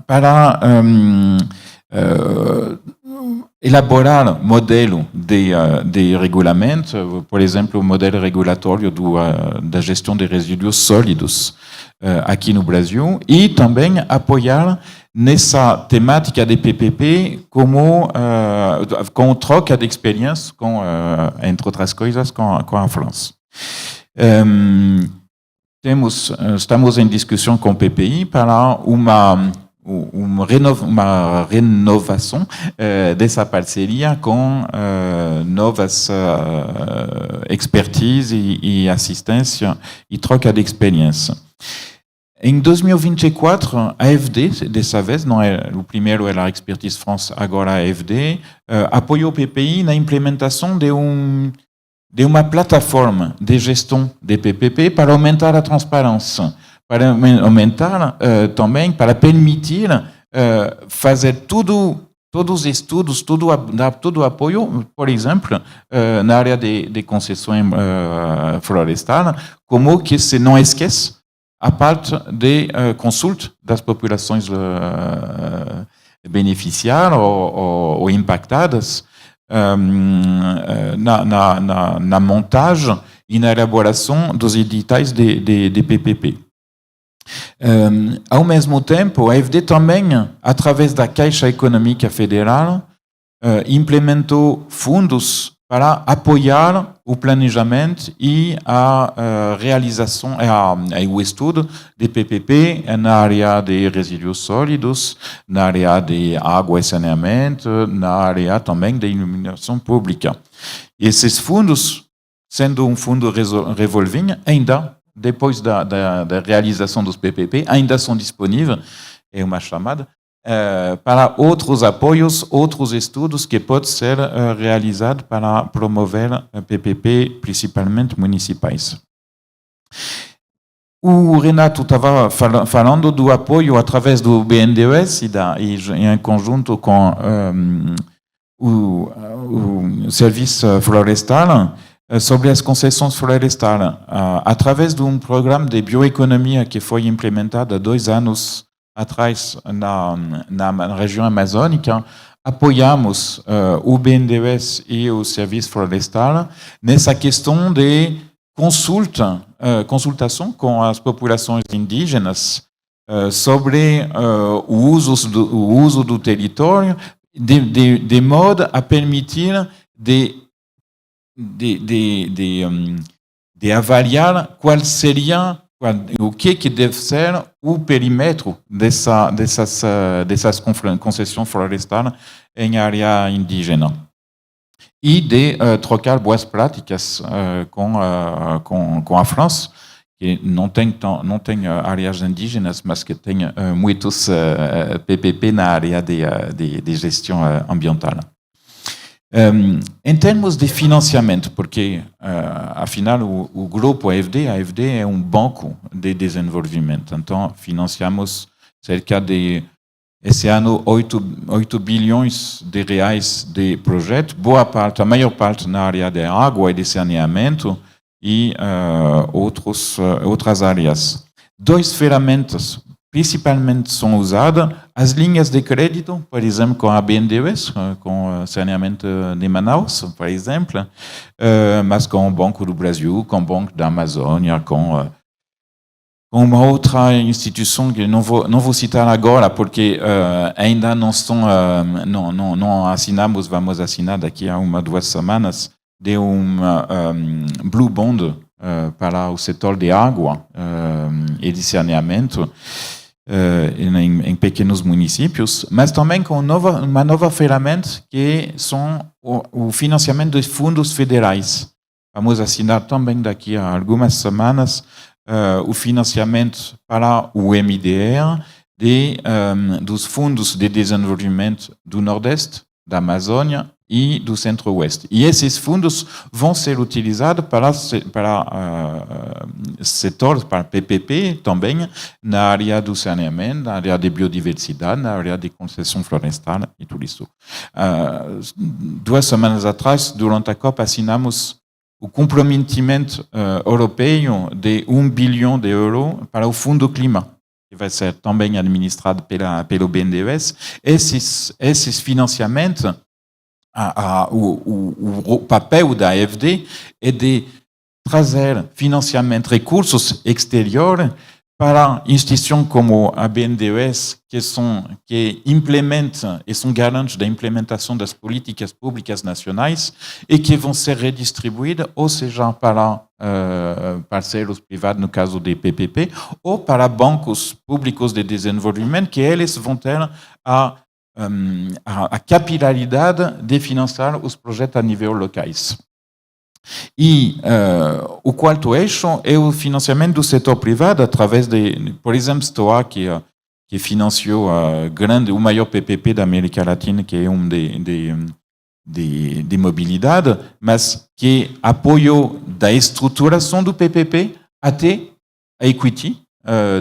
para elaborar modelo de regulamento, por exemplo, o modelo regulatório da gestão de resíduos sólidos aqui no Brasil, e também apoiar nessa temática de PPP com troca de experiência, entre outras coisas, com a França. Estamos em discussão com o PPI para uma renovação dessa parceria com novas expertise e assistência e troca de experiência. Em 2024, a AFD, dessa vez, não é, o primeiro era a Expertise France, agora a AFD, apoiou o PPI na implementação de uma plataforma de gestão de PPP para aumentar a transparência, para aumentar também, para permitir fazer todos os estudos, dar todo o apoio, por exemplo, na área de concessão florestal, como que se não esquece a parte de consulta das populações beneficiárias ou impactadas na montagem e na elaboração dos editais de PPP. Ao mesmo tempo, a AFD também, através da Caixa Econômica Federal, implementou fundos para apoiar o planejamento e a realização, o estudo de PPP na área de resíduos sólidos, na área de água e saneamento, na área também de iluminação pública. E esses fundos, sendo um fundo revolving, ainda, depois da realização dos PPP, ainda são disponíveis, é uma chamada, para outros apoios, outros estudos que podem ser realizados para promover PPP, principalmente municipais. O Renato estava falando do apoio através do BNDES e em conjunto com o Serviço Florestal sobre as concessões florestais, através de um programa de bioeconomia que foi implementado há 2 anos atrás na região amazônica. apoiamos o BNDES e o Serviço Florestal nessa questão de consultação com as populações indígenas sobre o uso do território, de modo a permitir de avaliar qual seria o que deve ser o perímetro dessas concessões florestais em área indígena e de trocar boas práticas com a França, que não tem áreas indígenas, mas que tem muitos PPP na área de gestão ambiental. Em termos de financiamento, porque afinal o grupo AFD é um banco de desenvolvimento, então financiamos cerca de, esse ano, 8 bilhões de reais de projetos, a maior parte na área de água e de saneamento e outras áreas. 2 ferramentas principalmente são usadas, as linhas de crédito, por exemplo, com a BNDES, com o saneamento de Manaus, por exemplo, mas com o Banco do Brasil, com o Banco da Amazônia, com uma outra instituição que não vou citar agora, porque ainda não assinamos, vamos assinar daqui a 1 ou 2 semanas, de Blue Bond para o setor de água e de saneamento, em pequenos municípios, mas também com uma nova ferramenta que são o financiamento dos fundos federais. Vamos assinar também daqui a algumas semanas o financiamento para o MDR dos fundos de desenvolvimento do Nordeste, da Amazônia e do Centro-Oeste. E esses fundos vão ser utilizados para setores, para PPP também, na área do saneamento, na área de biodiversidade, na área de concessão florestal e tudo isso. 2 semanas atrás, durante a COP, assinamos o comprometimento europeu de 1 bilhão de euros para o Fundo do Clima, que vai ser também administrado pelo BNDES. Esses financiamentos, o papel da AFD é de trazer financiamento, recursos exteriores para instituições como a BNDES, que implementam e são garantes da implementação das políticas públicas nacionais e que vão ser redistribuídas, ou seja, para parceiros privados, no caso de PPP, ou para bancos públicos de desenvolvimento, que eles vão ter a capilaridade de financiar os projetos a nível locais. E o quarto eixo é o financiamento do setor privado através de, por exemplo, STOA, que financiou o maior PPP da América Latina, que é de mobilidade, mas que apoiou da estruturação do PPP até a equity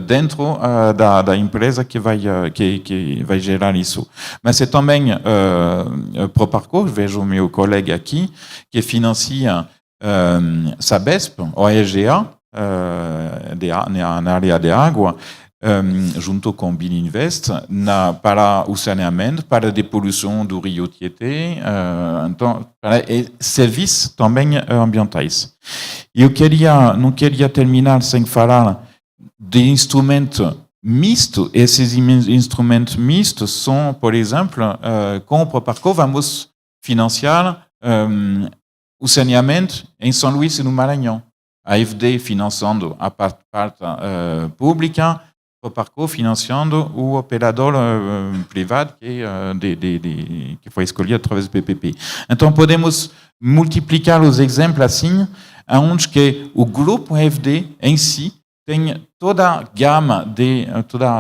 dentro da empresa que vai gerar isso. Mas é também Proparco, vejo o meu colega aqui, que financia Sabesp, OEGA, na área de água, junto com Bininvest, para o saneamento, para a depoluição do rio Tietê, então, para serviços também ambientais. E eu não queria terminar sem falar de instrumento misto. Esses instrumentos mistos são, por exemplo, com o Proparco vamos financiar o saneamento em São Luís e no Maranhão. A AFD financiando a parte pública, o Proparco financiando o operador privado que foi escolhido através do PPP. Então podemos multiplicar os exemplos assim, onde que o grupo AFD em si tem toda a gama,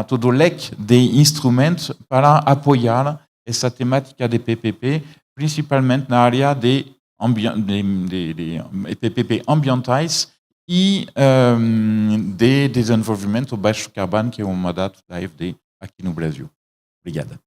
todo o leque de instrumentos para apoiar essa temática de PPP, principalmente na área de PPP ambientais e de desenvolvimento baixo carbono, que é um mandato da AFD aqui no Brasil. Obrigada.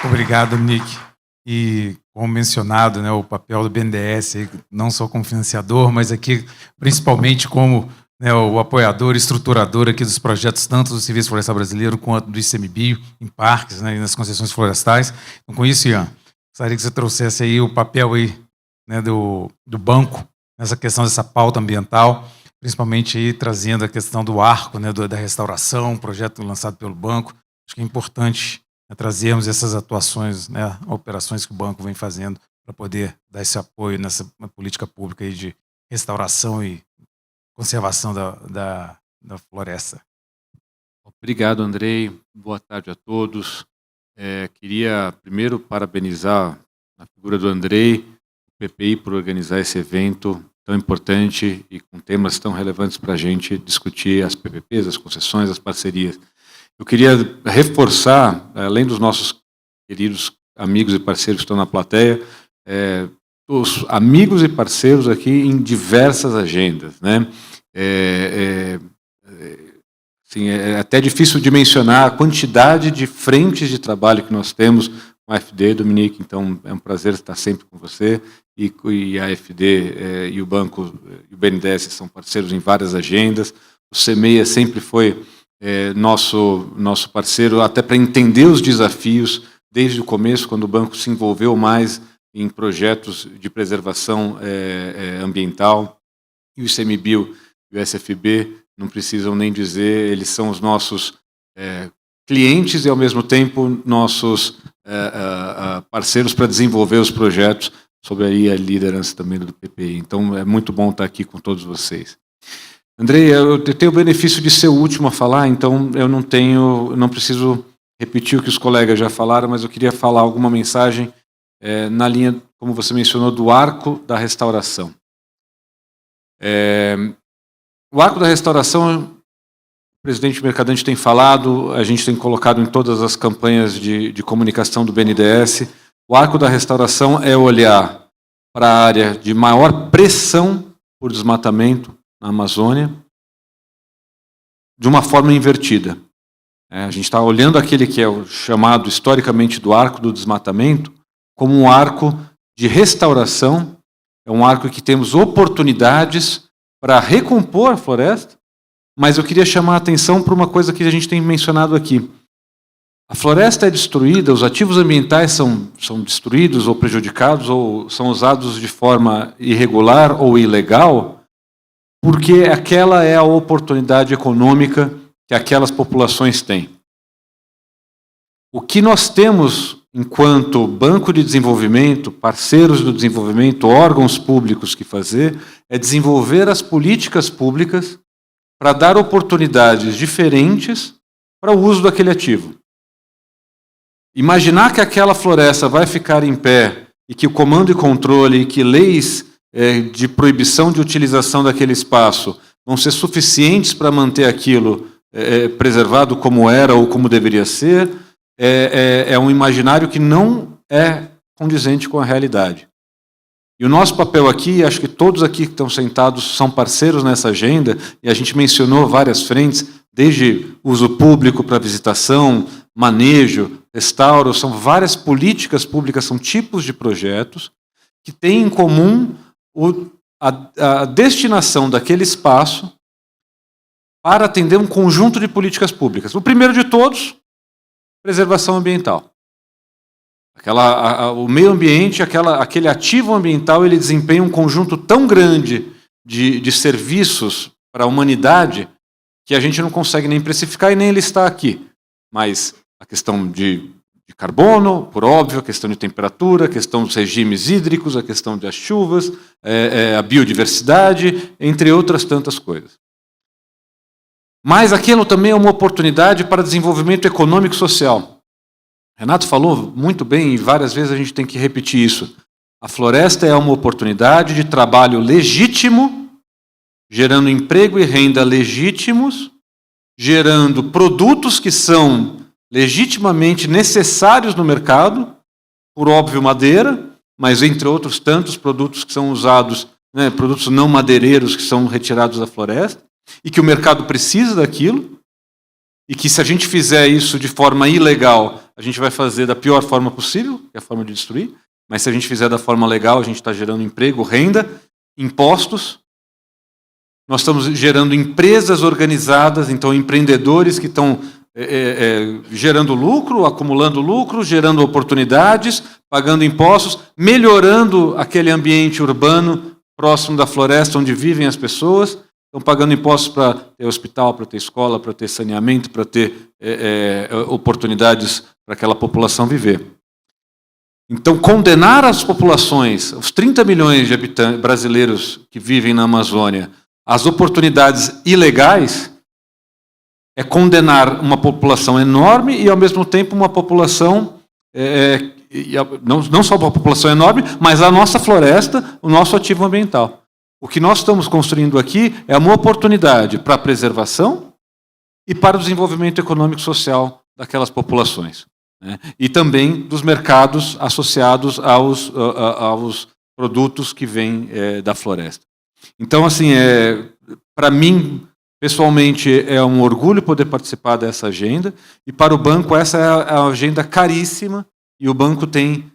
Obrigado, Nick. E, como mencionado, né, o papel do BNDES, não só como financiador, mas aqui principalmente como né, o apoiador e estruturador aqui dos projetos, tanto do Serviço Florestal Brasileiro quanto do ICMBio, em parques, né, e nas concessões florestais. Então, com isso, Ian, gostaria que você trouxesse aí o papel aí, né, do banco nessa questão dessa pauta ambiental, principalmente aí trazendo a questão do arco, né, da restauração, um projeto lançado pelo banco. Acho que é importante, né, trazermos essas atuações, né, operações que o banco vem fazendo para poder dar esse apoio nessa política pública aí de restauração e conservação da floresta. Obrigado, Andrei. Boa tarde a todos. Queria primeiro parabenizar a figura do Andrei, o PPI, por organizar esse evento tão importante e com temas tão relevantes para a gente discutir as PPPs, as concessões, as parcerias. Eu queria reforçar, além dos nossos queridos amigos e parceiros que estão na plateia, os amigos e parceiros aqui em diversas agendas, né? Assim, é até difícil de mencionar a quantidade de frentes de trabalho que nós temos com a AfD, Dominique, então é um prazer estar sempre com você, e a AfD e o Banco e o BNDES são parceiros em várias agendas. O CEMEIA sempre foi nosso parceiro, até para entender os desafios desde o começo, quando o banco se envolveu mais em projetos de preservação ambiental, e o ICMBio e o SFB, não precisam nem dizer, eles são os nossos clientes e, ao mesmo tempo, nossos parceiros para desenvolver os projetos, sob aí a liderança também do PPI. Então, é muito bom estar aqui com todos vocês. Andrei, eu tenho o benefício de ser o último a falar, então eu não preciso repetir o que os colegas já falaram, mas eu queria falar alguma mensagem na linha, como você mencionou, do arco da restauração. O arco da restauração, o presidente Mercadante tem falado, a gente tem colocado em todas as campanhas de comunicação do BNDES, o arco da restauração é olhar para a área de maior pressão por desmatamento na Amazônia, de uma forma invertida. A gente está olhando aquele que é o chamado historicamente do arco do desmatamento como um arco de restauração, é um arco que temos oportunidades para recompor a floresta, mas eu queria chamar a atenção para uma coisa que a gente tem mencionado aqui. A floresta é destruída, os ativos ambientais são destruídos ou prejudicados ou são usados de forma irregular ou ilegal, porque aquela é a oportunidade econômica que aquelas populações têm. O que nós temos enquanto banco de desenvolvimento, parceiros do desenvolvimento, órgãos públicos que fazer, é desenvolver as políticas públicas para dar oportunidades diferentes para o uso daquele ativo. Imaginar que aquela floresta vai ficar em pé e que o comando e controle e que leis de proibição de utilização daquele espaço vão ser suficientes para manter aquilo preservado como era ou como deveria ser, é um imaginário que não é condizente com a realidade. E o nosso papel aqui, acho que todos aqui que estão sentados são parceiros nessa agenda, e a gente mencionou várias frentes, desde uso público para visitação, manejo, restauro, são várias políticas públicas, são tipos de projetos que têm em comum a destinação daquele espaço para atender um conjunto de políticas públicas. O primeiro de todos, preservação ambiental. O meio ambiente, aquele ativo ambiental, ele desempenha um conjunto tão grande de serviços para a humanidade que a gente não consegue nem precificar e nem listar aqui. Mas a questão de carbono, por óbvio, a questão de temperatura, a questão dos regimes hídricos, a questão das chuvas, a biodiversidade, entre outras tantas coisas. Mas aquilo também é uma oportunidade para desenvolvimento econômico e social. Renato falou muito bem, e várias vezes a gente tem que repetir isso. A floresta é uma oportunidade de trabalho legítimo, gerando emprego e renda legítimos, gerando produtos que são legitimamente necessários no mercado, por óbvio madeira, mas entre outros tantos produtos que são usados, né, produtos não madeireiros que são retirados da floresta, e que o mercado precisa daquilo, e que se a gente fizer isso de forma ilegal, a gente vai fazer da pior forma possível, que é a forma de destruir, mas se a gente fizer da forma legal, a gente está gerando emprego, renda, impostos, nós estamos gerando empresas organizadas, então empreendedores que estão gerando lucro, acumulando lucro, gerando oportunidades, pagando impostos, melhorando aquele ambiente urbano próximo da floresta onde vivem as pessoas, estão pagando impostos para ter hospital, para ter escola, para ter saneamento, para ter oportunidades para aquela população viver. Então, condenar as populações, os 30 milhões de habitantes brasileiros que vivem na Amazônia, às oportunidades ilegais, é condenar uma população enorme e, ao mesmo tempo, uma população, não só uma população enorme, mas a nossa floresta, o nosso ativo ambiental. O que nós estamos construindo aqui é uma oportunidade para a preservação e para o desenvolvimento econômico e social daquelas populações, né? E também dos mercados associados aos produtos que vêm da floresta. Então, assim, para mim, pessoalmente, é um orgulho poder participar dessa agenda, e para o banco essa é a agenda caríssima, e o banco tem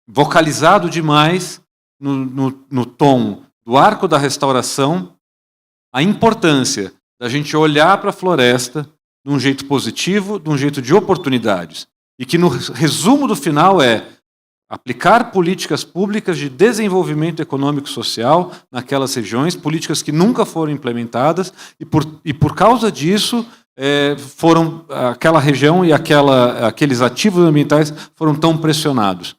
vocalizado demais no tom do Arco da Restauração a importância da gente olhar para a floresta de um jeito positivo, de um jeito de oportunidades, e que no resumo do final aplicar políticas públicas de desenvolvimento econômico e social naquelas regiões, políticas que nunca foram implementadas, e por causa disso, aquela região e aqueles ativos ambientais foram tão pressionados.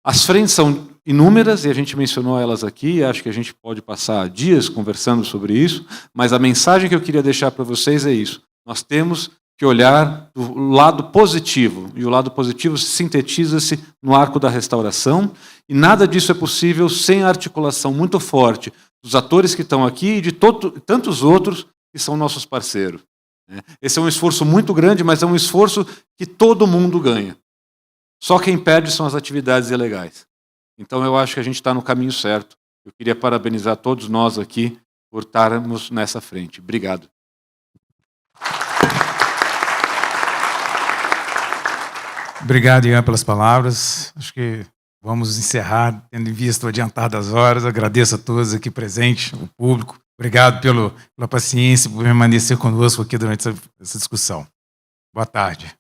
As frentes são inúmeras, e a gente mencionou elas aqui, acho que a gente pode passar dias conversando sobre isso, mas a mensagem que eu queria deixar para vocês é isso. Nós temos que olhar do lado positivo, e o lado positivo sintetiza-se no Arco da Restauração, e nada disso é possível sem a articulação muito forte dos atores que estão aqui e de tantos outros que são nossos parceiros. Esse é um esforço muito grande, mas é um esforço que todo mundo ganha. Só quem perde são as atividades ilegais. Então eu acho que a gente está no caminho certo. Eu queria parabenizar todos nós aqui por estarmos nessa frente. Obrigado. Obrigado, Ian, pelas palavras. Acho que vamos encerrar, tendo em vista o adiantar das horas. Agradeço a todos aqui presentes, o público. Obrigado pela paciência, por permanecer conosco aqui durante essa discussão. Boa tarde.